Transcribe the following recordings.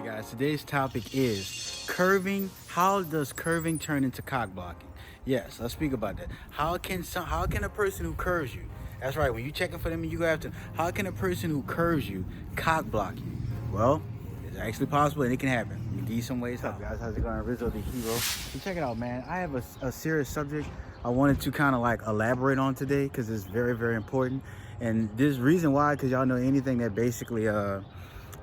Hey guys, today's topic is curving. How does curving turn into cock blocking? Yes, let's speak about that. How can a person who curves you, that's right, when you checking for them and you go after them, how can a person who curves you cock block you? Well, it's actually possible and it can happen. You need some ways. What's up guys, how's it going? Rizzo the hero. So check it out, man. I have a serious subject I wanted to kind of like elaborate on today because it's very, very important. And this reason why, because y'all know anything that basically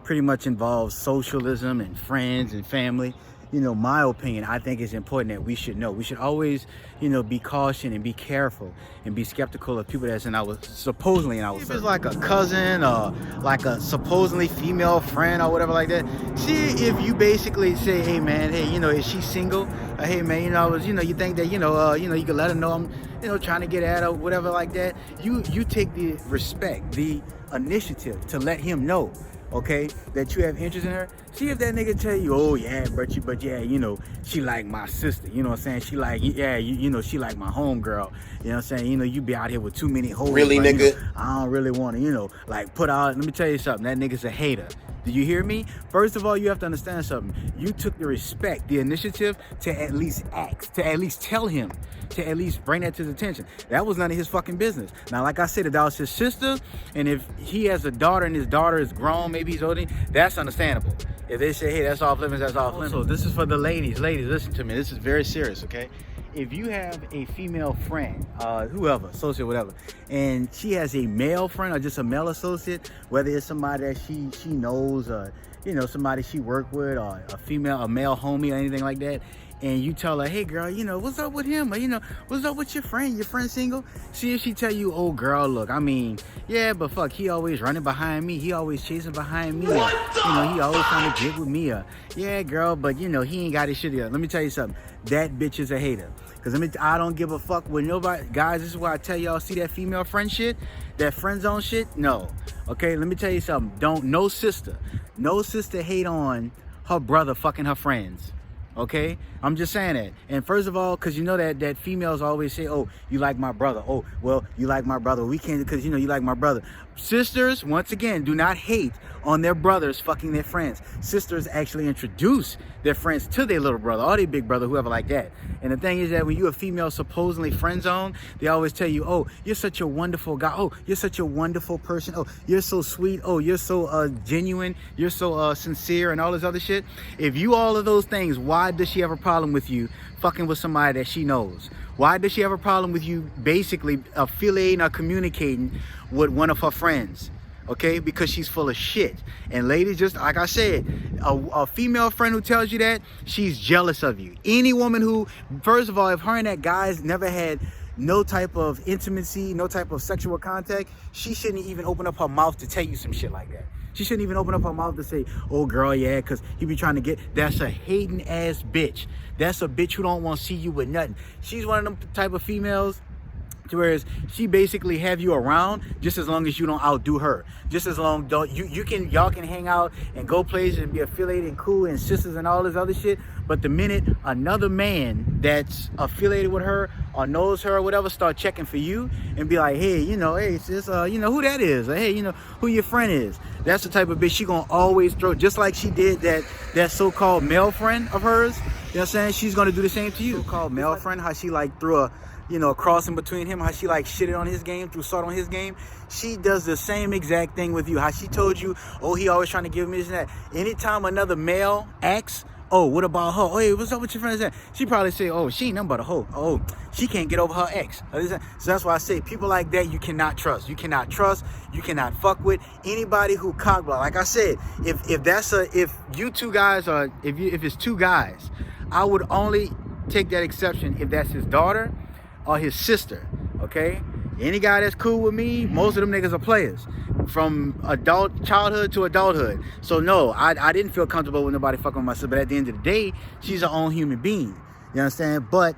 pretty much involves socialism and friends and family, my opinion, I think it's important that we should know. We should always, be cautious and be careful and be skeptical of people that's supposedly in our circle. If it's like a cousin or like a supposedly female friend or whatever like that, see if you basically say, hey man, hey, is she single? Hey man, you think that, you can let her know I'm, trying to get at her, whatever like that. You take the respect, the initiative to let him know, okay, that you have interest in her. See if that nigga tell you, oh yeah, but she like my sister, you know what I'm saying? She like, yeah, she like my homegirl, you know what I'm saying? You be out here with too many hoes. Really, but, nigga? I don't really want to, like put out, let me tell you something, that nigga's a hater. Do you hear me? First of all, you have to understand something. You took the respect, the initiative to at least ask, to at least tell him, to at least bring that to his attention. That was none of his fucking business. Now, like I said, if that was his sister, and if he has a daughter and his daughter is grown, maybe he's older, that's understandable. If they say, hey, that's off limits, that's off limits. So this is for the ladies. Ladies, listen to me. This is very serious, okay? If you have a female friend, whoever, associate, whatever, and she has a male friend or just a male associate, whether it's somebody that she knows or, somebody she worked with or a male homie or anything like that, and you tell her, hey girl, what's up with him? Or, what's up with your friend single? See if she tell you, oh girl, look, I mean, yeah, but fuck, he always running behind me. He always chasing behind me. Or, he always trying to get with me. Or, yeah, girl, but he ain't got his shit together. Let me tell you something. That bitch is a hater. Because I don't give a fuck with nobody. Guys, this is why I tell y'all, see that female friend shit? That friend zone shit? No. Okay, let me tell you something. No sister hate on her brother fucking her friends. Okay, I'm just saying that. And first of all, because that females always say, oh, you like my brother. Oh, well, you like my brother. We can't, because you like my brother. Sisters, once again, do not hate on their brothers fucking their friends. Sisters actually introduce their friends to their little brother or their big brother, whoever like that. And the thing is that when you're a female supposedly friend zone, they always tell you, oh, you're such a wonderful guy. Oh, you're such a wonderful person. Oh, you're so sweet. Oh, you're so genuine. You're so sincere and all this other shit. If you all of those things, why does she have a problem with you fucking with somebody that she knows? Why does she have a problem with you basically affiliating or communicating with one of her friends? Okay, because she's full of shit. And ladies, just like I said, a female friend who tells you that, she's jealous of you. Any woman who, first of all, if her and that guy's never had no type of intimacy, no type of sexual contact, she shouldn't even open up her mouth to tell you some shit like that. She shouldn't even open up her mouth to say, oh girl, yeah, because he be trying to get, that's a hating ass bitch. That's a bitch who don't want to see you with nothing. She's one of them type of females, whereas she basically have you around just as long as you don't outdo her. Just as long y'all can hang out and go places and be affiliated and cool and sisters and all this other shit. But the minute another man that's affiliated with her or knows her or whatever start checking for you and be like, hey, hey sis, who that is? Or, hey, who your friend is? That's the type of bitch she gonna always throw, just like she did that so-called male friend of hers. You know what I'm saying? She's gonna do the same to you. So-called male friend, how she like threw a crossing between him, how she like shitted on his game, threw salt on his game. She does the same exact thing with you. How she told you, oh, he always trying to give me this and that. Anytime another male asks, oh, what about her? Oh, hey, what's up with your friends? She probably say, oh, she ain't nothing but a hoe. Oh, she can't get over her ex. So that's why I say people like that you cannot trust. You cannot trust. You cannot fuck with anybody who cockblock. Like I said, if you two guys are, if it's two guys, I would only take that exception if that's his daughter or his sister, okay? Any guy that's cool with me, most of them niggas are players from childhood to adulthood. So no, I didn't feel comfortable with nobody fucking with my sister, but at the end of the day, she's her own human being. You understand? But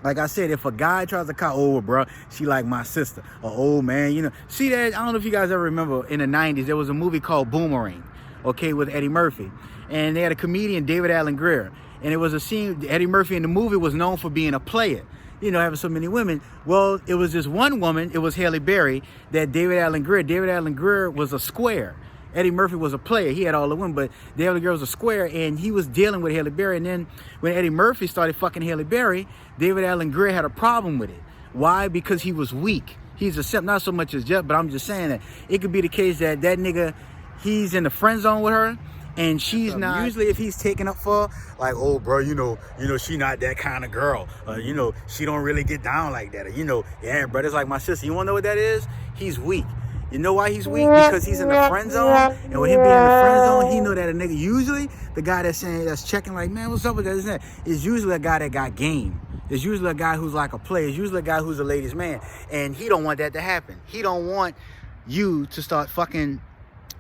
like I said, if a guy tries to call, oh, bro, she like my sister, or oh man, see that? I don't know if you guys ever remember in the 90s, there was a movie called Boomerang, okay, with Eddie Murphy, and they had a comedian, David Alan Grier, and it was a scene. Eddie Murphy in the movie was known for being a player. Having so many women. Well, it was this one woman, it was Halle Berry, that David Alan Grier was a square. Eddie Murphy was a player. He had all the women, but the other girl was a square, and he was dealing with Halle Berry. And then when Eddie Murphy started fucking Halle Berry, David Alan Grier had a problem with it. Why? Because he was weak. He's a simp, not so much as Jeff, but I'm just saying that it could be the case that that nigga, he's in the friend zone with her, and she's not. Usually if he's taking up for, like, oh, bro, you know, she not that kind of girl. You know, she don't really get down like that. Or, you know, yeah, brother's like my sister. You want to know what that is? He's weak. You know why he's weak? Because he's in the friend zone. And with him being in the friend zone, he know that a nigga, usually the guy that's checking like, man, what's up with that? Isn't that? Is usually a guy that got game. It's usually a guy who's like a player. It's usually a guy who's a ladies' man. And he don't want that to happen. He don't want you to start fucking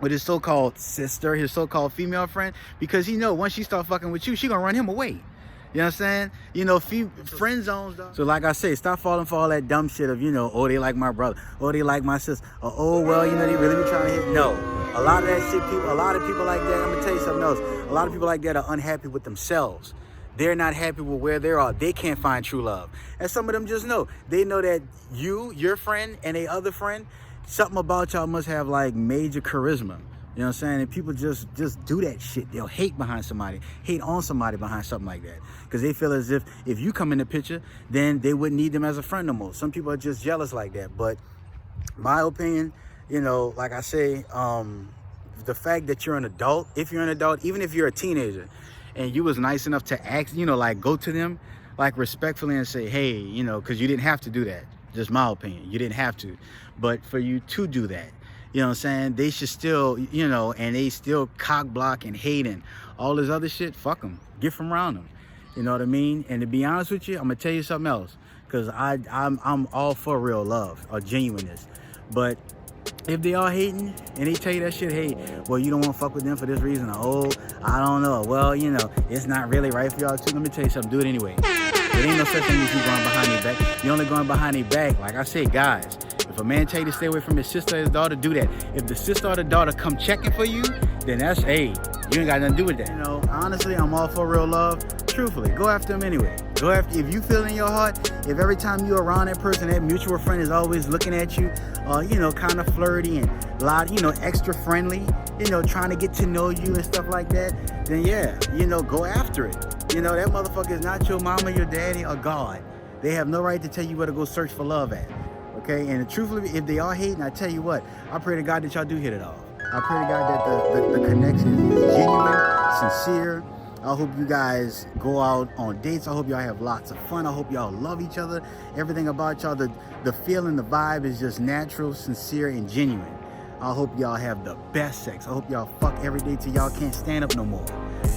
with his so-called sister, his so-called female friend, because he know once she start fucking with you, she gonna run him away. You know what I'm saying? You know, friend zones, though. So like I say, stop falling for all that dumb shit of, you know, oh, they like my brother, oh, they like my sister, or, oh, well, you know, they really be trying to hit. No. A lot of that shit, a lot of people like that, I'm gonna tell you something else. A lot of people like that are unhappy with themselves. They're not happy with where they are. They can't find true love. And some of them just know. They know that you, your friend, and a other friend, something about y'all must have like major charisma. You know what I'm saying? And people just do that shit. They'll hate behind somebody, hate on somebody behind something like that. Because they feel as if you come in the picture, then they wouldn't need them as a friend no more. Some people are just jealous like that. But my opinion, you know, like I say, the fact that you're an adult, if you're an adult, even if you're a teenager, and you was nice enough to ask, you know, like go to them, like respectfully and say, hey, you know, because you didn't have to do that. Just my opinion. You didn't have to. But for you to do that, you know what I'm saying? They should still, you know, and they still cock block and hate and all this other shit. Fuck them. Get from around them. You know what I mean? And to be honest with you, I'm going to tell you something else. Because I'm all for real love or genuineness. But if they are hating and they tell you that shit, hey, well, you don't want to fuck with them for this reason. Oh, I don't know. Well, you know, it's not really right for y'all too. Let me tell you something. Do it anyway. There ain't no such thing as you going behind their back. You're only going behind their back. Like I said, guys, if a man tell you to stay away from his sister or his daughter, do that. If the sister or the daughter come checking for you, then that's, hey, you ain't got nothing to do with that. You know, honestly, I'm all for real love. Truthfully, go after them anyway. Go after, if you feel in your heart, if every time you're around that person, that mutual friend is always looking at you, you know, kind of flirty and a lot, you know, extra friendly, you know, trying to get to know you and stuff like that, then yeah, you know, go after it. You know, that motherfucker is not your mama, your daddy, or God. They have no right to tell you where to go search for love at. Okay, and truthfully, if they are hating, I tell you what, I pray to God that y'all do hit it off. I pray to God that the connection is genuine, sincere. I hope you guys go out on dates. I hope y'all have lots of fun. I hope y'all love each other. Everything about y'all, the feeling, the vibe is just natural, sincere, and genuine. I hope y'all have the best sex. I hope y'all fuck every day till y'all can't stand up no more.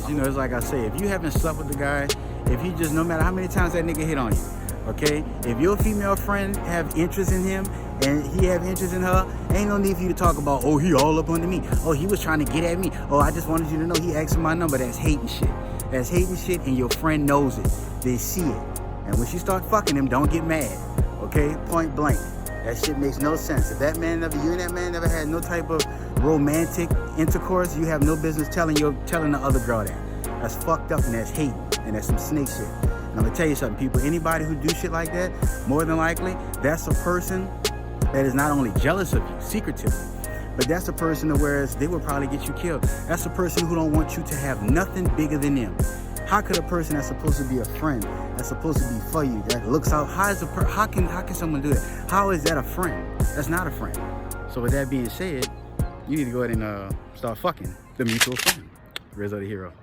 You know, it's like I say, if you haven't slept with the guy, if he just, no matter how many times that nigga hit on you, okay? If your female friend have interest in him and he have interest in her, ain't no need for you to talk about, oh, he all up under me. Oh, he was trying to get at me. Oh, I just wanted you to know he asked for my number. That's hating shit. That's hating shit, and your friend knows it. They see it. And when she start fucking him, don't get mad, okay? Point blank. That shit makes no sense. If that man never, you and that man never had no type of romantic intercourse, you have no business telling the other girl that. That's fucked up, and that's hating, and that's some snake shit. And I'm gonna tell you something, people, anybody who do shit like that, more than likely, that's a person that is not only jealous of you, secretively, but that's a person that whereas they will probably get you killed. That's a person who don't want you to have nothing bigger than them. How could a person that's supposed to be a friend, that's supposed to be for you, that looks out, how can someone do that? How is that a friend? That's not a friend. So with that being said, you need to go ahead and start fucking the mutual friend. Rizzo the Hero.